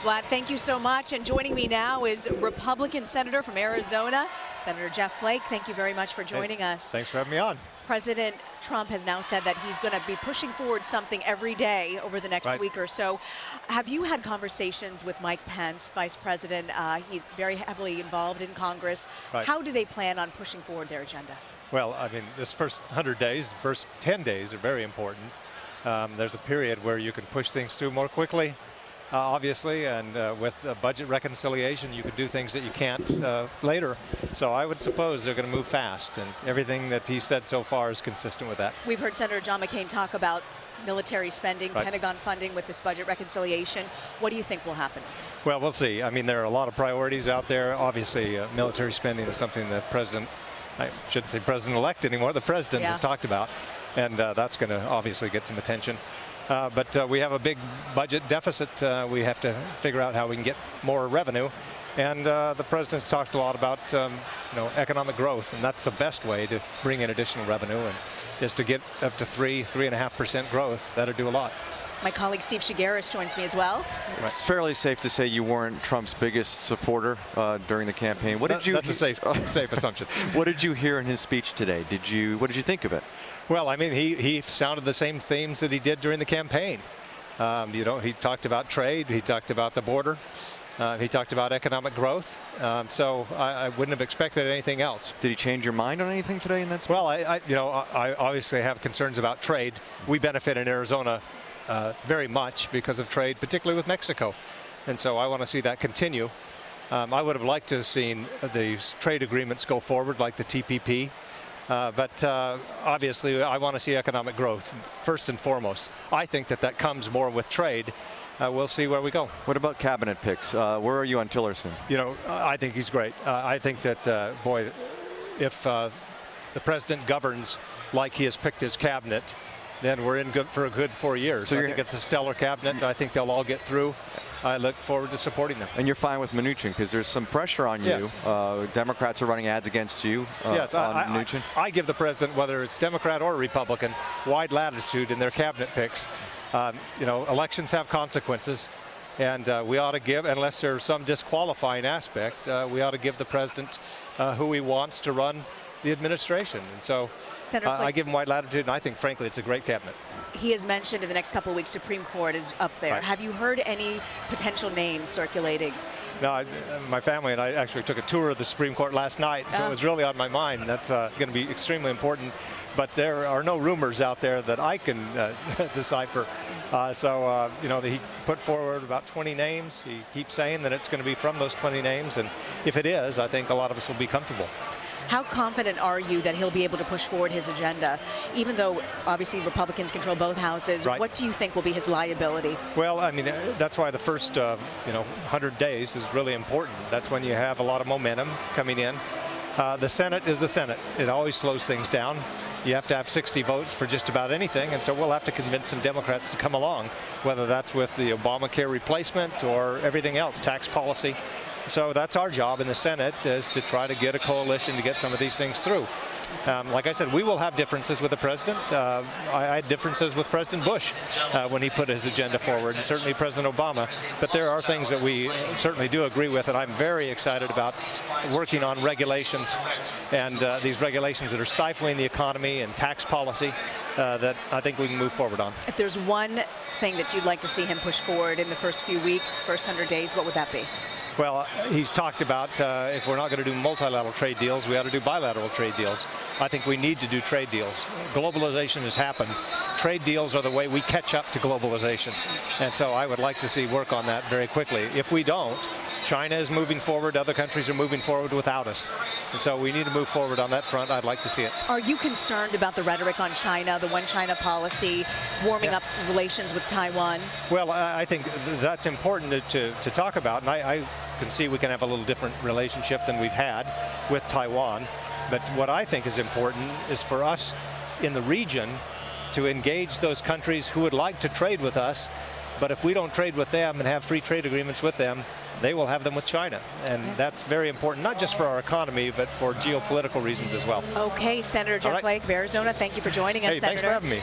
Vlad, thank you so much. And joining me now is Republican Senator from Arizona, Senator Jeff Flake. Thank you very much for joining us. Thanks for having me on. President Trump has now said that he's going to be pushing forward something every day over the next week or so. Have you had conversations with Mike Pence, Vice President? He's very heavily involved in Congress. How do they plan on pushing forward their agenda? Well, I mean, this first 100 days, the first 10 days are very important. There's a period where you can push things through more quickly, obviously, and with budget reconciliation, you can do things that you can't later. So I would suppose they're going to move fast, and everything that he said so far is consistent with that. We've heard Senator John McCain talk about military spending, Pentagon funding with this budget reconciliation. What do you think will happen? Well, we'll see. I mean, there are a lot of priorities out there. Obviously, military spending is something the president, I shouldn't say president-elect anymore, the president has talked about, and that's going to obviously get some attention. But we have a big budget deficit. We have to figure out how we can get more revenue. And the president's talked a lot about economic growth, and that's the best way to bring in additional revenue, and is to get up to 3.5% growth. That'll do a lot. My colleague Steve Shigaris joins me as well. It's fairly safe to say you weren't Trump's biggest supporter during the campaign. What did you? That's a safe assumption. What did you hear in his speech today? What did you think of it? Well, I mean, he sounded the same themes that he did during the campaign. He talked about trade. He talked about the border. He talked about economic growth. So I wouldn't have expected anything else. Did he change your mind on anything today in that speech? Well, I obviously have concerns about trade. We benefit in Arizona very much because of trade, particularly with Mexico. And so I want to see that continue. I would have liked to have seen these trade agreements go forward, like the TPP. But obviously, I want to see economic growth first and foremost. I think that comes more with trade. We'll see where we go. What about cabinet picks? Where are you on Tillerson? I think he's great. I think that, boy, if the president governs like he has picked his cabinet, then we're in for a good 4 years. So I think it's a stellar cabinet. I think they'll all get through. I look forward to supporting them. And you're fine with Mnuchin because there's some pressure on you. Yes. Democrats are running ads against you yes, on Mnuchin. I give the president, whether it's Democrat or Republican, wide latitude in their cabinet picks. Elections have consequences, and we ought to give, unless there's some disqualifying aspect, we ought to give the president who he wants to run the administration. And so I give him wide latitude, and I think, frankly, it's a great cabinet. He has mentioned in the next couple of weeks, Supreme Court is up there. Have you heard any potential names circulating? No, my family and I actually took a tour of the Supreme Court last night, so it was really on my mind. That's going to be extremely important. But there are no rumors out there that I can decipher. He put forward about 20 names. He keeps saying that it's going to be from those 20 names. And if it is, I think a lot of us will be comfortable. How confident are you that he'll be able to push forward his agenda, even though obviously Republicans control both houses? What do you think will be his liability? Well, I mean, that's why the first 100 days is really important. That's when you have a lot of momentum coming in. The Senate is the Senate. It always slows things down. You have to have 60 votes for just about anything, and so we'll have to convince some Democrats to come along, whether that's with the Obamacare replacement or everything else, tax policy. So that's our job in the Senate, is to try to get a coalition to get some of these things through. Like I said, we will have differences with the president. I had differences with President Bush when he put his agenda forward, and certainly President Obama. But there are things that we certainly do agree with, and I'm very excited about working on regulations, and these regulations that are stifling the economy and tax policy that I think we can move forward on. If there's one thing that you'd like to see him push forward in the first few weeks, first 100 days, what would that be? Well, he's talked about if we're not going to do multilateral trade deals, we ought to do bilateral trade deals. I think we need to do trade deals. Globalization has happened. Trade deals are the way we catch up to globalization. And so I would like to see work on that very quickly. If we don't, China is moving forward. Other countries are moving forward without us. And so we need to move forward on that front. I'd like to see it. Are you concerned about the rhetoric on China, the one China policy, warming up relations with Taiwan? Well, I think that's important to talk about. And I can see we can have a little different relationship than we've had with Taiwan. But what I think is important is for us in the region to engage those countries who would like to trade with us. But if we don't trade with them and have free trade agreements with them, they will have them with China. And that's very important, not just for our economy, but for geopolitical reasons as well. Okay, Senator Jeff Flake of Arizona, thank you for joining us, Senator. Thanks for having me.